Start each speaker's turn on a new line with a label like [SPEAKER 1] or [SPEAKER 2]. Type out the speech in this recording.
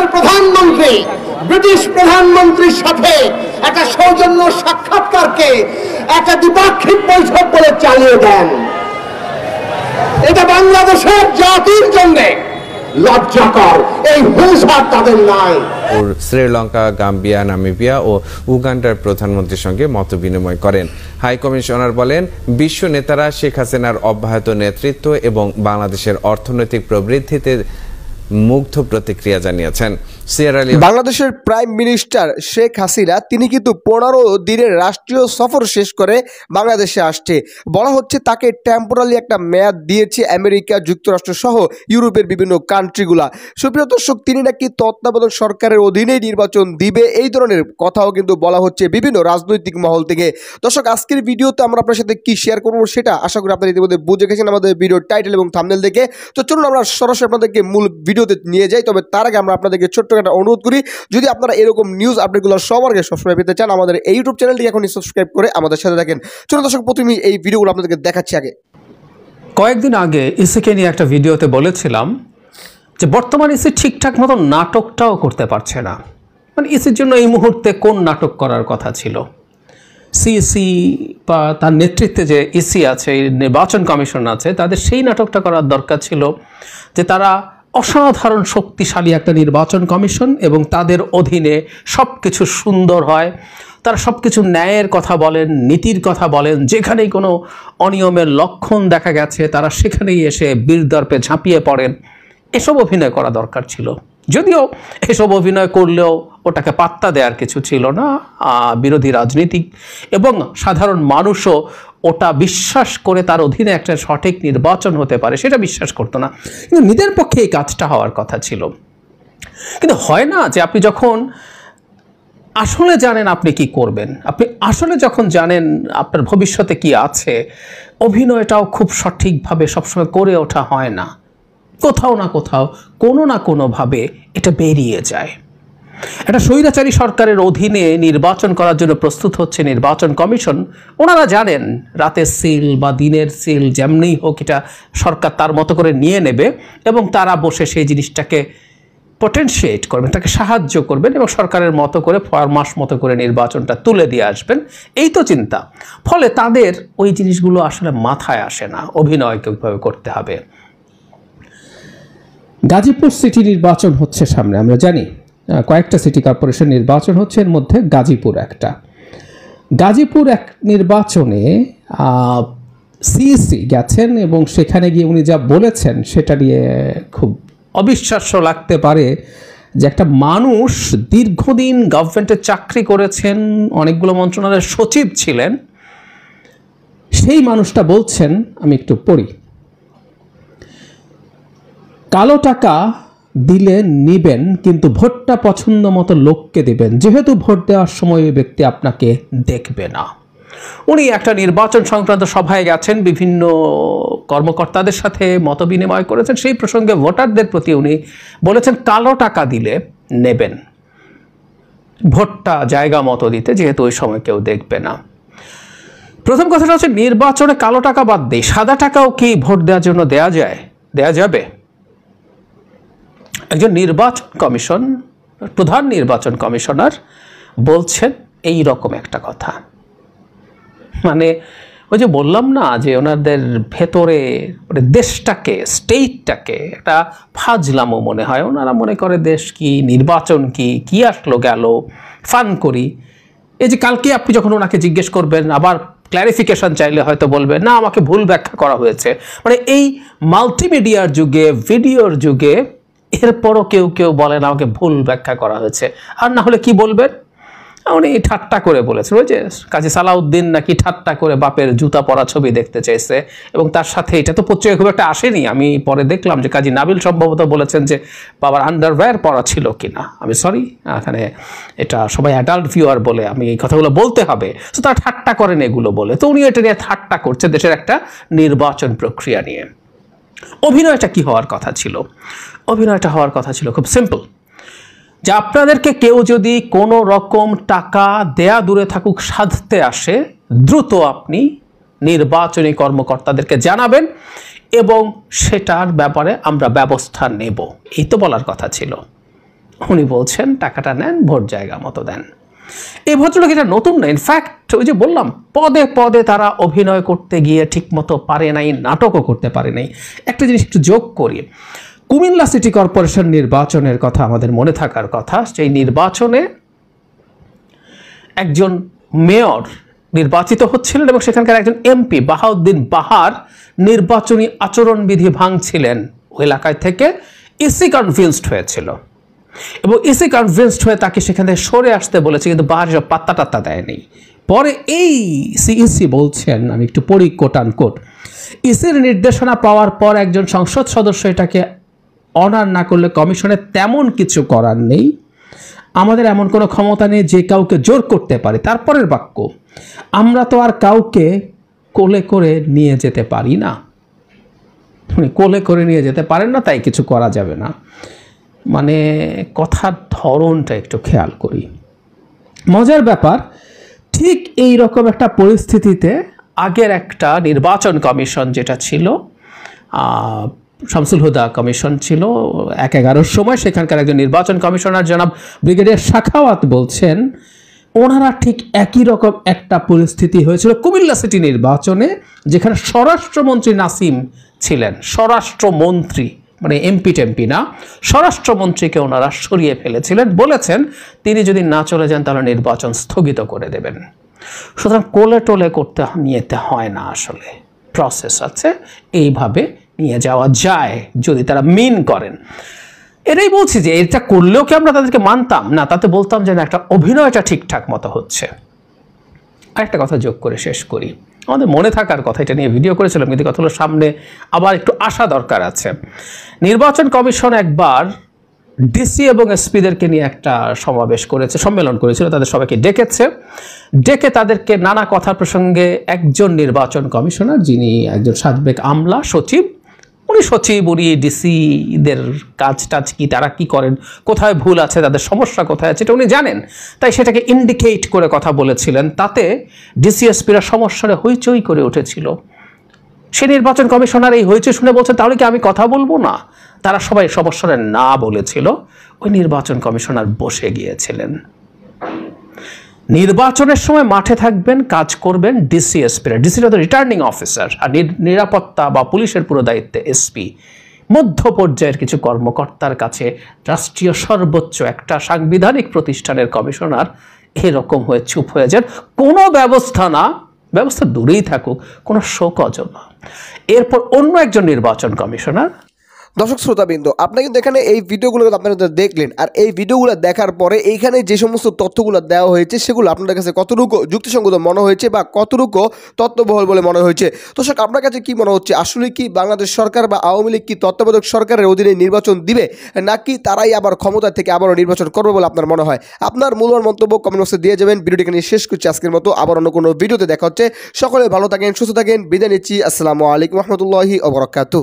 [SPEAKER 1] বাংলাদেশের প্রধানমন্ত্রী ব্রিটিশ প্রধানমন্ত্রীর সাথে একটা সৌজন্য সাক্ষাৎকারকে একটা দ্বিপাক্ষিক বৈঠক বলে চালিয়ে দেন। এটা বাংলাদেশের জাতির জন্য লজ্জাকর। এই হুঁশ আর তাদের নাই।
[SPEAKER 2] শ্রীলঙ্কা, গাম্বিয়া, নামিবিয়া ও উগান্ডার প্রধানমন্ত্রীর সঙ্গে মত বিনিময় করেন। হাই কমিশনার বলেন, বিশ্ব নেতারা শেখ হাসিনার অব্যাহত নেতৃত্ব এবং বাংলাদেশের অর্থনৈতিক প্রবৃদ্ধিতে মুগ্ধ প্রতিক্রিয়া জানিয়েছেন।
[SPEAKER 3] বাংলাদেশের প্রাইম মিনিস্টার শেখ হাসিনা তিনি কিন্তু 15 দিনের রাষ্ট্রীয় সফর শেষ করে বাংলাদেশে আসছে। বলা হচ্ছে তাকে টেম্পোরারি একটা মেয়াদ দিয়েছে আমেরিকা যুক্তরাষ্ট্র সহ ইউরোপের বিভিন্ন কান্ট্রিগুলা। সুপ্রিয় দর্শক, তিনি নাকি তত্ত্বাবধায়ক সরকারের অধীনেই নির্বাচন দিবে, এই ধরনের কথাও কিন্তু বলা হচ্ছে বিভিন্ন রাজনৈতিক মহল থেকে। দর্শক, আজকের ভিডিওতে আমরা আপনার সাথে কি শেয়ার করবো সেটা আশা করি আপনারা ইতিমধ্যে বুঝে গেছেন আমাদের ভিডিওর টাইটেল এবং থাম্বনেল দেখে। তো চলুন আমরা সরাসরি আপনাদেরকে মূল ভিডিওতে নিয়ে যাই। তবে তার আগে আমরা আপনাদেরকে ছোট্ট একটা অনুরোধ করি, যদি আপনারা এরকম নিউজ আপডেটগুলো সবার আগে সবসময় পেতে চান, আমাদের এই ইউটিউব চ্যানেলটি এখনই সাবস্ক্রাইব করে আমাদের সাথে থাকেন। চলুন দর্শক, প্রথমেই এই ভিডিওগুলো আপনাদেরকে দেখাচ্ছি। আগে
[SPEAKER 4] কয়েকদিন আগে ইসিকে নিয়ে একটা ভিডিওতে বলেছিলাম যে বর্তমান ইসি ঠিকঠাক মতো নাটকটাও করতে পারছে না। মানে ইসির জন্য এই মুহূর্তে কোন নাটক করার কথা ছিল? সিইসি বা তার নেতৃত্বে যে ইসি আছে, নির্বাচন কমিশন আছে, তাদের সেই নাটকটা করার দরকার ছিল যে তারা অসাধারণ শক্তিশালী একটা নির্বাচন কমিশন এবং তাদের অধীনে সব কিছু সুন্দর হয়, তারা সব কিছু ন্যায়ের কথা বলেন, নীতির কথা বলেন, যেখানেই কোনো অনিয়মের লক্ষণ দেখা গেছে তারা সেখানেই এসে বীরদর্পে ঝাঁপিয়ে পড়েন। এসব অভিনয় করা দরকার ছিল। যদিও এসব অভিনয় করলেও ওটাকে পাত্তা দেওয়ার কিছু ছিল না। বিরোধী রাজনীতিক এবং সাধারণ মানুষও ওটা বিশ্বাস করে তার অধীনে একটা সঠিক নির্বাচন হতে পারে সেটা বিশ্বাস করতো না। কিন্তু নিজের পক্ষে এই কাজটা হওয়ার কথা ছিল। কিন্তু হয় না যে আপনি যখন আসলে জানেন আপনি কি করবেন, আপনি আসলে যখন জানেন আপনার ভবিষ্যতে কি আছে, অভিনয়টাও খুব সঠিকভাবে সবসময় করে ওঠা হয় না। কোথাও না কোথাও কোনো না কোনোভাবে এটা বেরিয়ে যায়। একটা স্বৈরাচারী সরকারের অধীনে নির্বাচন করার জন্য প্রস্তুত হচ্ছে নির্বাচন কমিশন। ওনারা জানেন রাতের সিল বা দিনের সিল যেমনি হোক এটা সরকার তার মতো করে নিয়ে নেবে এবং তারা বসে সেই জিনিসটাকে পটেনশিয়েট করবেন, তাকে সাহায্য করবেন এবং সরকারের মতো করে ফরমাস মতো করে নির্বাচনটা তুলে দিয়ে আসবেন, এই তো চিন্তা। ফলে তাদের ওই জিনিসগুলো আসলে মাথায় আসে না, অভিনয় কীভাবে করতে হবে। গাজীপুর সিটি নির্বাচন হচ্ছে সামনে, আমরা জানি কয়েকটা সিটি কর্পোরেশন নির্বাচন হচ্ছে, এর মধ্যে গাজীপুর একটা। গাজীপুর এক নির্বাচনে সিইসি গেছেন এবং সেখানে গিয়ে উনি যা বলেছেন সেটা নিয়ে খুব অবিশ্বাস্য লাগতে পারে যে একটা মানুষ দীর্ঘদিন গভর্নমেন্টে চাকরি করেছেন, অনেকগুলো মন্ত্রণালয়ের সচিব ছিলেন, সেই মানুষটা বলছেন, আমি একটু পড়ি, কালো টাকা দিলে নিবেন কিন্তু ভোটটা পছন্দ মতো লোককে দিবেন, যেহেতু ভোট দেওয়ার সময় ওই ব্যক্তি আপনাকে দেখবে না। উনি একটা নির্বাচন সংক্রান্ত সভায় গেছেন, বিভিন্ন কর্মকর্তাদের সাথে মত বিনিময় করেছেন, সেই প্রসঙ্গে ভোটারদের প্রতি উনি বলেছেন কালো টাকা দিলে নেবেন, ভোটটা জায়গা মতো দিতে, যেহেতু ওই সময় কেউ দেখবে না। প্রথম কথাটা হচ্ছে নির্বাচনে কালো টাকা বাদ দেয়, সাদা টাকাও কি ভোট দেওয়ার জন্য দেওয়া যায়, দেওয়া যাবে? একজন নির্বাচন কমিশন, প্রধান নির্বাচন কমিশনার বলছেন এই রকম একটা কথা। মানে ওই যে বললাম না যে ওনাদের ভেতরে দেশটাকে, স্টেটটাকে একটা ফাজলামো মনে হয়। ওনারা মনে করে দেশ কি, নির্বাচন কি, কি আসলো গেল, ফান করি। এই যে কালকে আপনি যখন ওনাকে জিজ্ঞেস করবেন, আবার ক্ল্যারিফিকেশন চাইলে হয়তো বলবে না আমাকে ভুল ব্যাখ্যা করা হয়েছে। মানে এই মাল্টিমিডিয়ার যুগে, ভিডিওর যুগে এরপরও কেউ কেউ বলেন আমাকে ভুল ব্যাখ্যা করা হয়েছে। আর না হলে কি বলবেন, উনি ঠাট্টা করে বলেছেন, ওই যে কাজী সালাউদ্দিন নাকি ঠাট্টা করে বাপের জুতা পরা ছবি দেখতে চেয়েছে এবং তার সাথে এটা তো পত্রিকা খুব একটা আসেনি। আমি পরে দেখলাম যে কাজী নাবিল সম্ভবত বলেছেন যে বাবার আন্ডারওয়্যার পরা ছিল কিনা। আমি সরি, এখানে এটা সবাই অ্যাডাল্ট ভিউয়ার বলে আমি এই কথাগুলো বলতে হবে, তো তারা ঠাট্টা করেন এগুলো বলে। তো উনি এটা নিয়ে ঠাট্টা করছে দেশের একটা নির্বাচন প্রক্রিয়া নিয়ে। অভিনয়টা কি হওয়ার কথা ছিল? অভিনয়টা হওয়ার কথা ছিল খুব সিম্পল, যে আপনাদেরকে কেউ যদি কোনো রকম টাকা দেয়া দূরে থাকুক সাধতে আসে, দ্রুত আপনি নির্বাচনী কর্মকর্তাদেরকে জানাবেন এবং সেটার ব্যাপারে আমরা ব্যবস্থা নেব, এই তো বলার কথা ছিল। উনি বলছেন টাকাটা নেন, ভোট জায়গা মতো দেন। এই ভদ্রলোক এটা নতুন না, ইনফ্যাক্ট ওই যে বললাম পদে পদে তারা অভিনয় করতে গিয়ে ঠিকমতো পারে নাই, নাটকও করতে পারে নাই। একটা জিনিস একটু যোগ করি, কুমিল্লা সিটি কর্পোরেশন নির্বাচনের কথা আমাদের মনে থাকার কথা। সেই নির্বাচনে একজন মেয়র নির্বাচিত হচ্ছিলেন এবং সেখানকার একজন এমপি বাহাউদ্দিন বাহার নির্বাচনী আচরণবিধি ভাঙছিলেন। ওই এলাকায় থেকে ইসি কনভিন্সড হয়েছিল এবং ইসি কনভিন্সড হয়ে তাকে সেখান থেকে সরে আসতে বলেছে, কিন্তু বাহার সব পাত্তা টাত্তা দেয়নি। পরে এই সিইসি বলছেন, আমি একটু পড়ি কোট আনকোট, ইসির নির্দেশনা পাওয়ার পর একজন সংসদ সদস্য এটাকে অনার না করলে কমিশনের তেমন কিছু করার নেই, আমাদের এমন কোনো ক্ষমতা নেই যে কাউকে জোর করতে পারে। তারপরের বাক্য, আমরা তো আর কাউকে কোলে করে নিয়ে যেতে পারি না, কোলে করে নিয়ে যেতে পারেন না, তাই কিছু করা যাবে না। মানে কথার ধরনটা একটু খেয়াল করি। মজার ব্যাপার, ঠিক এই রকম একটা পরিস্থিতিতে আগের একটা নির্বাচন কমিশন যেটা ছিল, শামসুল হুদা কমিশন ছিল ১-১১ সময়, সেখানকার একজন নির্বাচন কমিশনার জনাব ব্রিগেডিয়ার শাখাওয়াত বলছেন ওনারা ঠিক একই রকম একটা পরিস্থিতি হয়েছিল কুমিল্লা সিটি নির্বাচনে, যেখানে স্বরাষ্ট্রমন্ত্রী নাসিম ছিলেন, স্বরাষ্ট্রমন্ত্রী মানে এমপি টেমপি না, স্বরাষ্ট্রমন্ত্রীকে ওনারা সরিয়ে ফেলেছিলেন, বলেছেন তিনি যদি না চলে যান তাহলে নির্বাচন স্থগিত করে দেবেন। সুতরাং কোলে টোলে করতে নিতে হয় না, আসলে প্রসেস আছে, এইভাবে নিয়ে যাওয়া যায় যদি তারা মিন করেন। এটাই বলছি যে এটা করলেও কি আমরা তাদেরকে মানতাম না, তাতে বলতাম যে না, একটা অভিনয়টা ঠিকঠাক মতো হচ্ছে। আরেকটা কথা যোগ করে শেষ করি, আমাদের মনে থাকার কথা, এটা নিয়ে ভিডিও করেছিলাম, কিন্তু কথা হলো সামনে আবার একটু আসা দরকার আছে। নির্বাচন কমিশন একবার ডিসি এবং এসপিদেরকে নিয়ে একটা সমাবেশ করেছে, সম্মেলন করেছিল, তাদের সবাইকে ডেকেছে, ডেকে তাদেরকে নানা কথা প্রসঙ্গে একজন নির্বাচন কমিশনার, যিনি একজন সাবেক আমলা সচিব, উনি সচিব, উনি ডিসিদের কাজ টাজ কি, তারা কি করেন, কোথায় ভুল আছে, তাদের সমস্যা কোথায় আছে, এটা উনি জানেন, তাই সেটাকে ইন্ডিকেট করে কথা বলেছিলেন। তাতে ডিসিএসপিরা সমস্যারে হইচই করে উঠেছিল। সে নির্বাচন কমিশনার এই হইচই শুনে বলছেন তাহলে কি আমি কথা বলবো না? তারা সবাই সমস্যারে না বলেছিল, ওই নির্বাচন কমিশনার বসে গিয়েছিলেন। নির্বাচনের সময় মাঠে থাকবেন, কাজ করবেন ডিসিএসপিরা, ডিসিরা তো রিটার্নিং অফিসার, আর নিরাপত্তা বা পুলিশের পুরো দায়িত্বে এসপি। মধ্য পর্যায়ের কিছু কর্মকর্তার কাছে রাষ্ট্রীয় সর্বোচ্চ একটা সাংবিধানিক প্রতিষ্ঠানের কমিশনার এরকম হয়ে চুপ হয়ে যান, কোনো ব্যবস্থা না, ব্যবস্থা দূরেই থাকুক, কোনো শোকজও না। এরপর অন্য একজন নির্বাচন কমিশনার,
[SPEAKER 3] দর্শক শ্রোতাবৃন্দ, আপনারা কিন্তু এখানে এই ভিডিওগুলো আপনারা দেখলেন, আর এই ভিডিওগুলো দেখার পরে এইখানে যে সমস্ত তথ্যগুলো দেওয়া হয়েছে সেগুলো আপনাদের কাছে কতটুকু যুক্তিসঙ্গত মনে হয়েছে বা কতটুকু তত্ত্ববহল বলে মনে হয়েছে? দর্শক, আপনার কাছে কি মনে হচ্ছে, আসলে কি বাংলাদেশ সরকার বা আওয়ামী লীগ কি তত্ত্বাবধায়ক সরকারের অধীনে নির্বাচন দিবে, নাকি তারাই আবার ক্ষমতা থেকে আবারও নির্বাচন করবে বলে আপনার মনে হয়? আপনার মূল্যবান মন্তব্য কমেন্ট বক্সে দিয়ে যাবেন। ভিডিওটি এখানে শেষ করছি আজকের মতো, আবার অন্য কোনো ভিডিওতে দেখা হচ্ছে। সকলে ভালো থাকেন, সুস্থ থাকেন, বিদায় নিচ্ছি। আসসালামু আলাইকুম রহমতুল্লাহি ওয়া বারাকাতুহু।